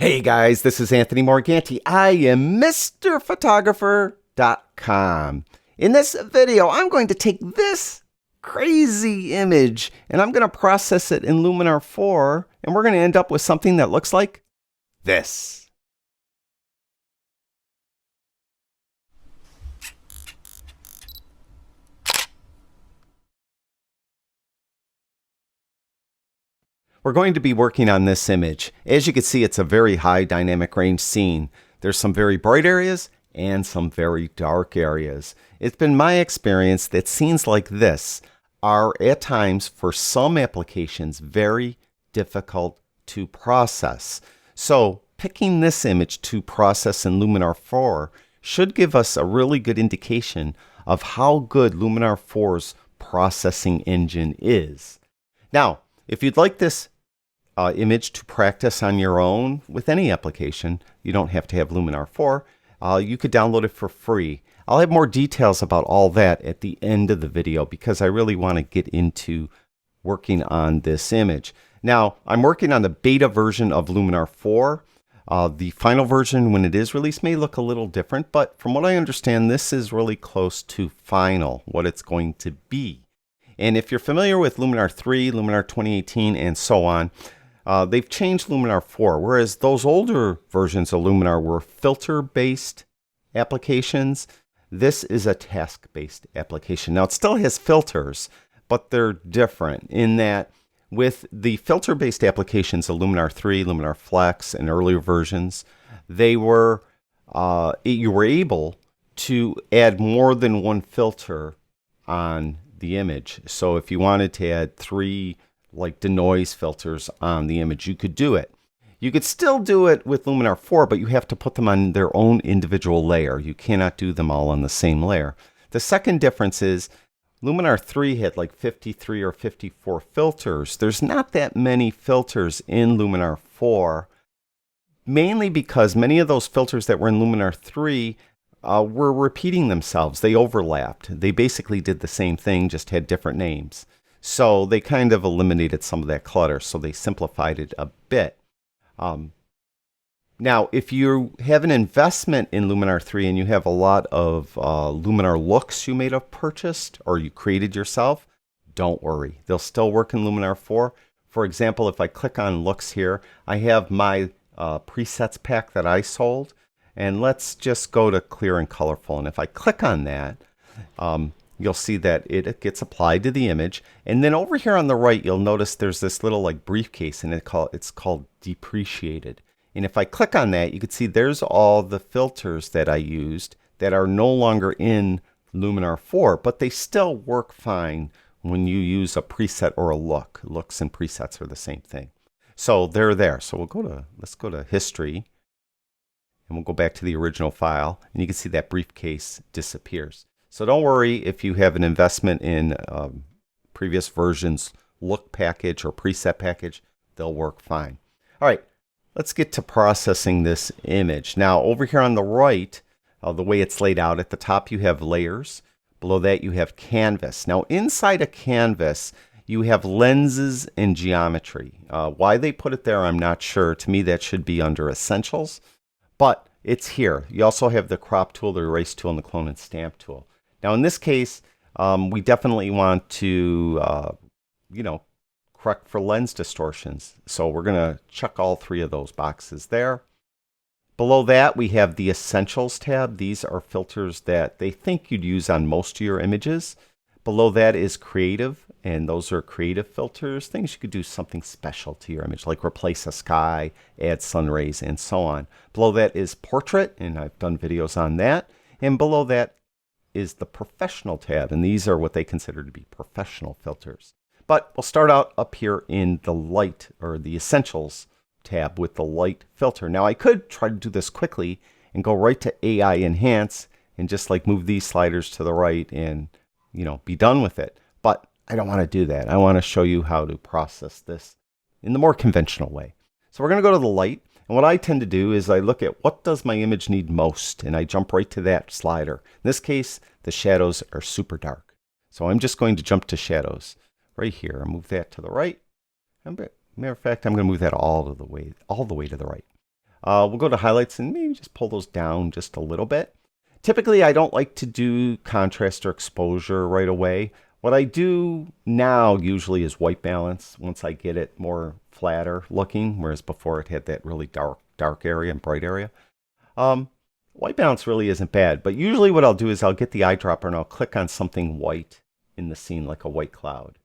Hey guys, this is Anthony Morganti. I am MrPhotographer.com. In this video, I'm going to take this crazy image and I'm going to process it in Luminar 4, and we're going to end up with something that looks like this. We're going to be working on this image. As you can see, it's a very high dynamic range scene. There's some very bright areas and some very dark areas. It's been my experience that scenes like this are at times, for some applications, very difficult to process. So picking this image to process in Luminar 4 should give us a really good indication of how good Luminar 4's processing engine is. Now, if you'd like this image to practice on your own with any application, you don't have to have Luminar 4. You could download it for free. I'll have more details about all that at the end of the video because I really want to get into working on this image. Now, I'm working on the beta version of Luminar 4. The final version, when it is released, may look a little different, but from what I understand, this is really close to final, what it's going to be. And if you're familiar with Luminar 3, Luminar 2018, and so on, they've changed Luminar 4, whereas those older versions of Luminar were filter-based applications. This is a task-based application. Now, it still has filters, but they're different in that with the filter-based applications of Luminar 3, Luminar Flex, and earlier versions, they were you were able to add more than one filter on the image. So if you wanted to add 3 like denoise filters on the image, you could do it. You could still do it with Luminar 4, but you have to put them on their own individual layer. You cannot do them all on the same layer. The second difference is Luminar 3 had like 53 or 54 filters. There's not that many filters in Luminar 4, mainly because many of those filters that were in Luminar 3 were repeating themselves. They overlapped. They basically did the same thing, just had different names. So they kind of eliminated some of that clutter, so they simplified it a bit. Now, if you have an investment in Luminar 3 and you have a lot of Luminar looks you may have purchased or you created yourself, don't worry. They'll still work in Luminar 4. For example, if I click on looks here, I have my presets pack that I sold. And let's just go to clear and colorful. And if I click on that, you'll see that it gets applied to the image. And then over here on the right, you'll notice there's this little like briefcase, and it's called depreciated. And if I click on that, you can see there's all the filters that I used that are no longer in Luminar 4, but they still work fine when you use a preset or a look. Looks and presets are the same thing. So they're there. So let's go to history. And we'll go back to the original file, and you can see that briefcase disappears. So don't worry if you have an investment in previous versions look package or preset package, they'll work fine. All right, let's get to processing this image. Now over here on the right, the way it's laid out, at the top you have layers. Below that you have canvas. Now inside a canvas, you have lenses and geometry. Why they put it there, I'm not sure. To me, that should be under essentials. But it's here. You also have the crop tool, the erase tool, and the clone and stamp tool. Now in this case, we definitely want to, correct for lens distortions. So we're going to check all 3 of those boxes there. Below that, we have the Essentials tab. These are filters that they think you'd use on most of your images. Below that is Creative, and those are creative filters, things you could do something special to your image, like replace a sky, add sun rays, and so on. Below that is Portrait, and I've done videos on that. And below that is the Professional tab, and these are what they consider to be professional filters. But we'll start out up here in the Light, or the Essentials tab with the Light filter. Now I could try to do this quickly and go right to AI Enhance and just like move these sliders to the right and be done with it. But I don't want to do that. I want to show you how to process this in the more conventional way. So we're going to go to the Light. And what I tend to do is I look at what does my image need most, and I jump right to that slider. In this case, the shadows are super dark. So I'm just going to jump to shadows right here. I'll move that to the right. Matter of fact, I'm going to move that all the way to the right. We'll go to highlights and maybe just pull those down just a little bit. Typically, I don't like to do contrast or exposure right away. What I do now usually is white balance once I get it more flatter looking, whereas before it had that really dark area and bright area. Um, White balance really isn't bad, but usually what I'll do is I'll get the eyedropper and I'll click on something white in the scene, like a white cloud,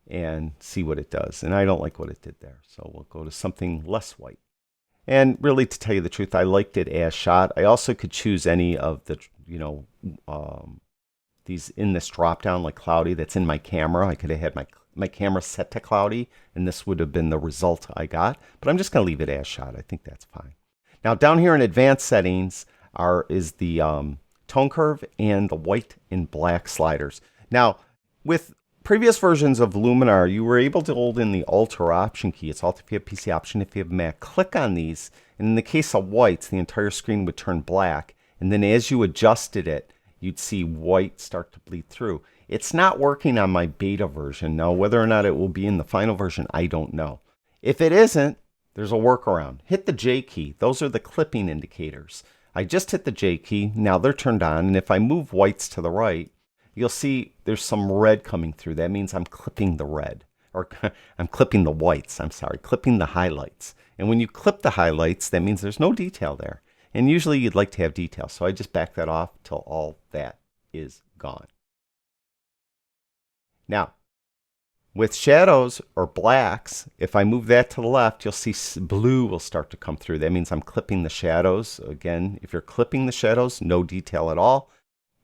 and see what it does. And I don't like what it did there, so we'll go to something less white. And really, to tell you the truth, I liked it as shot. I also could choose any of the, these in this drop down, like cloudy, that's in my camera. I could have had my camera set to cloudy, and this would have been the result I got. But I'm just going to leave it as shot. I think that's fine. Now, down here in advanced settings is the tone curve and the white and black sliders. Now, with previous versions of Luminar, you were able to hold in the Alt or Option key. It's Alt if you have PC, Option if you have Mac. Click on these, and in the case of whites, the entire screen would turn black. And then as you adjusted it, you'd see white start to bleed through. It's not working on my beta version. Now, whether or not it will be in the final version, I don't know. If it isn't, there's a workaround. Hit the J key. Those are the clipping indicators. I just hit the J key. Now they're turned on. And if I move whites to the right, you'll see there's some red coming through. That means I'm clipping the red. Or I'm clipping the whites. I'm sorry, clipping the highlights. And when you clip the highlights, that means there's no detail there. And usually you'd like to have detail. So I just back that off till all that is gone. Now, with shadows or blacks, if I move that to the left, you'll see blue will start to come through. That means I'm clipping the shadows. Again, if you're clipping the shadows, no detail at all.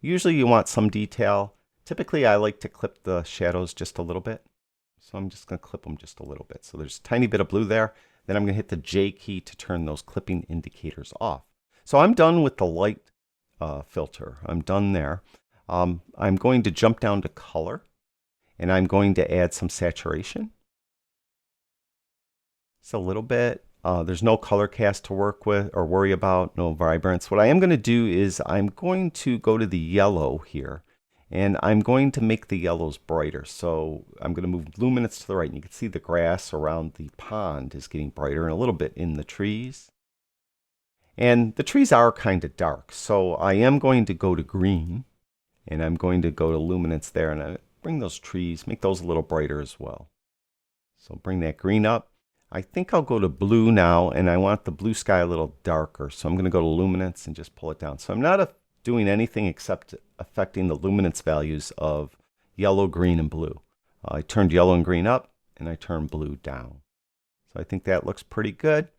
Usually you want some detail. Typically, I like to clip the shadows just a little bit. So I'm just going to clip them just a little bit. So there's a tiny bit of blue there. Then I'm going to hit the J key to turn those clipping indicators off. So I'm done with the light filter. I'm done there. I'm going to jump down to color. And I'm going to add some saturation. Just a little bit. There's no color cast to work with or worry about, no vibrance. What I am going to do is I'm going to go to the yellow here. And I'm going to make the yellows brighter. So I'm going to move luminance to the right. And you can see the grass around the pond is getting brighter and a little bit in the trees. And the trees are kind of dark. So I am going to go to green. And I'm going to go to luminance there. And bring those trees, make those a little brighter as well. So bring that green up. I think I'll go to blue now, and I want the blue sky a little darker. So I'm going to go to luminance and just pull it down. So I'm not doing anything except affecting the luminance values of yellow, green, and blue. I turned yellow and green up, and I turned blue down. So I think that looks pretty good.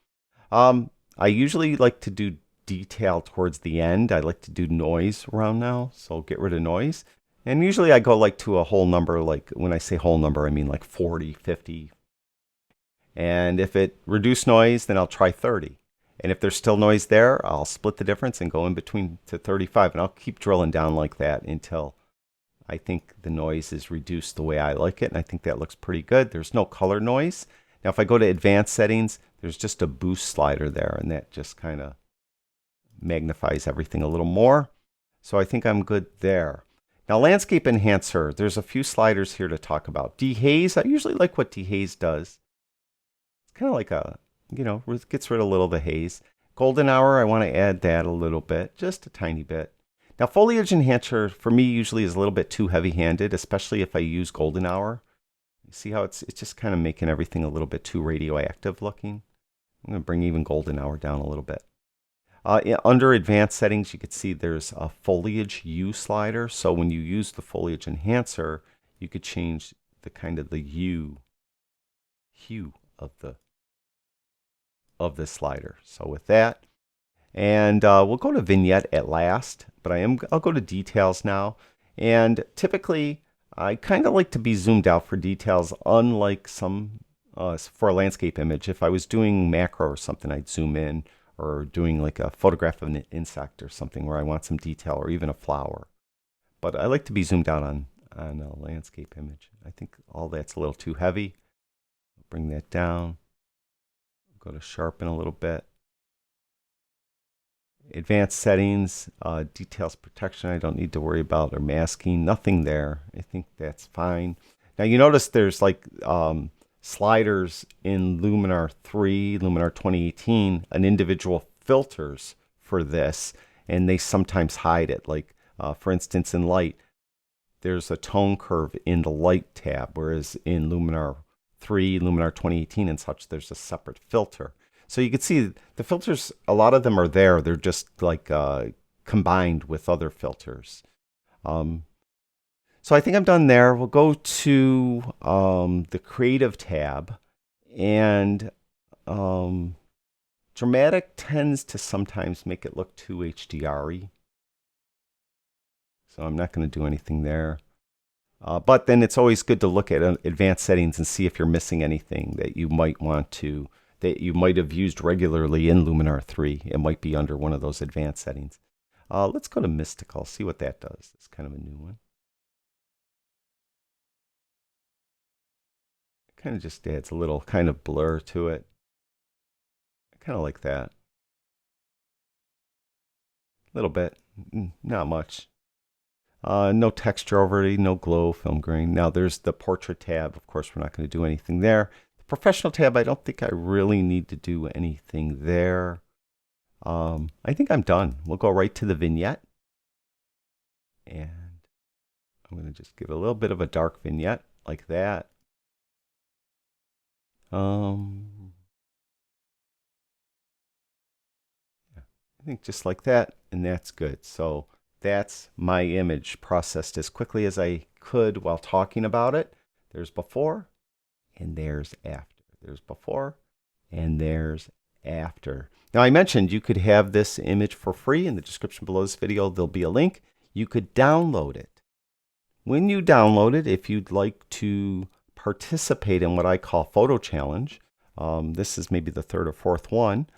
I usually like to do detail towards the end. I like to do noise around now, so get rid of noise. And usually I go like to a whole number, like when I say whole number, I mean like 40, 50. And if it reduced noise, then I'll try 30. And if there's still noise there, I'll split the difference and go in between to 35. And I'll keep drilling down like that until I think the noise is reduced the way I like it. And I think that looks pretty good. There's no color noise. Now, if I go to advanced settings, there's just a boost slider there. And that just kind of magnifies everything a little more. So I think I'm good there. Now, landscape enhancer, there's a few sliders here to talk about. Dehaze, I usually like what dehaze does. It's kind of like it gets rid of a little of the haze. Golden hour, I want to add that a little bit, just a tiny bit. Now, foliage enhancer for me usually is a little bit too heavy-handed, especially if I use golden hour. You see how it's just kind of making everything a little bit too radioactive looking. I'm going to bring even golden hour down a little bit. Under advanced settings, you can see there's a foliage hue slider. So when you use the foliage enhancer, you could change the kind of the hue of the slider. So with that, and we'll go to vignette at last, but I'll go to details now. And typically, I kind of like to be zoomed out for details, unlike some for a landscape image. If I was doing macro or something, I'd zoom in. Or doing like a photograph of an insect or something where I want some detail, or even a flower. But I like to be zoomed out on a landscape image. I think all that's a little too heavy. Bring that down. Go to sharpen a little bit. Advanced settings, details protection, I don't need to worry about, or masking, nothing there. I think that's fine. Now you notice there's like sliders in Luminar 3, Luminar 2018, an individual filters for this, and they sometimes hide it. Like, for instance, in light, there's a tone curve in the light tab, whereas in Luminar 3, Luminar 2018 and such, there's a separate filter. So you can see the filters, a lot of them are there. They're just like combined with other filters. So I think I'm done there. We'll go to the Creative tab, and Dramatic tends to sometimes make it look too HDR-y. So I'm not going to do anything there. But then it's always good to look at advanced settings and see if you're missing anything that you might want to, that you might have used regularly in Luminar 3. It might be under one of those advanced settings. Let's go to Mystical, see what that does. It's kind of a new one. It kind of just adds a little kind of blur to it. I kind of like that. A little bit, not much. No texture overlay, no glow, film grain. Now there's the Portrait tab. Of course, we're not going to do anything there. The Professional tab, I don't think I really need to do anything there. I think I'm done. We'll go right to the Vignette. And I'm going to just give a little bit of a dark vignette like that. Yeah, I think just like that, and that's good. So that's my image processed as quickly as I could while talking about it. There's before and there's after. There's before and there's after. Now I mentioned you could have this image for free. In the description below this video, there'll be a link. You could download it. When you download it, if you'd like to participate in what I call Photo Challenge, this is maybe the third or fourth one,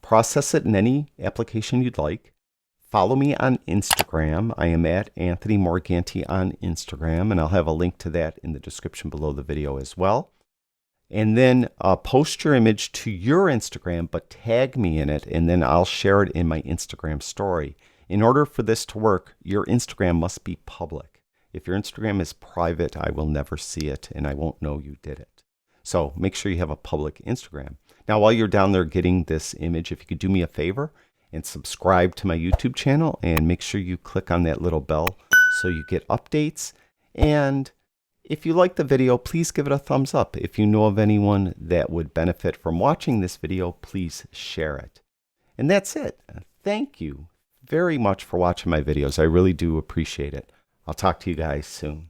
process it in any application you'd like. Follow me on Instagram. I am at Anthony Morganti on Instagram, and I'll have a link to that in the description below the video as well. And then post your image to your Instagram, but tag me in it, and then I'll share it in my Instagram story. In order for this to work, your Instagram must be public. If your Instagram is private, I will never see it, and I won't know you did it. So make sure you have a public Instagram. Now, while you're down there getting this image, if you could do me a favor and subscribe to my YouTube channel, and make sure you click on that little bell so you get updates. And if you like the video, please give it a thumbs up. If you know of anyone that would benefit from watching this video, please share it. And that's it. Thank you very much for watching my videos. I really do appreciate it. I'll talk to you guys soon.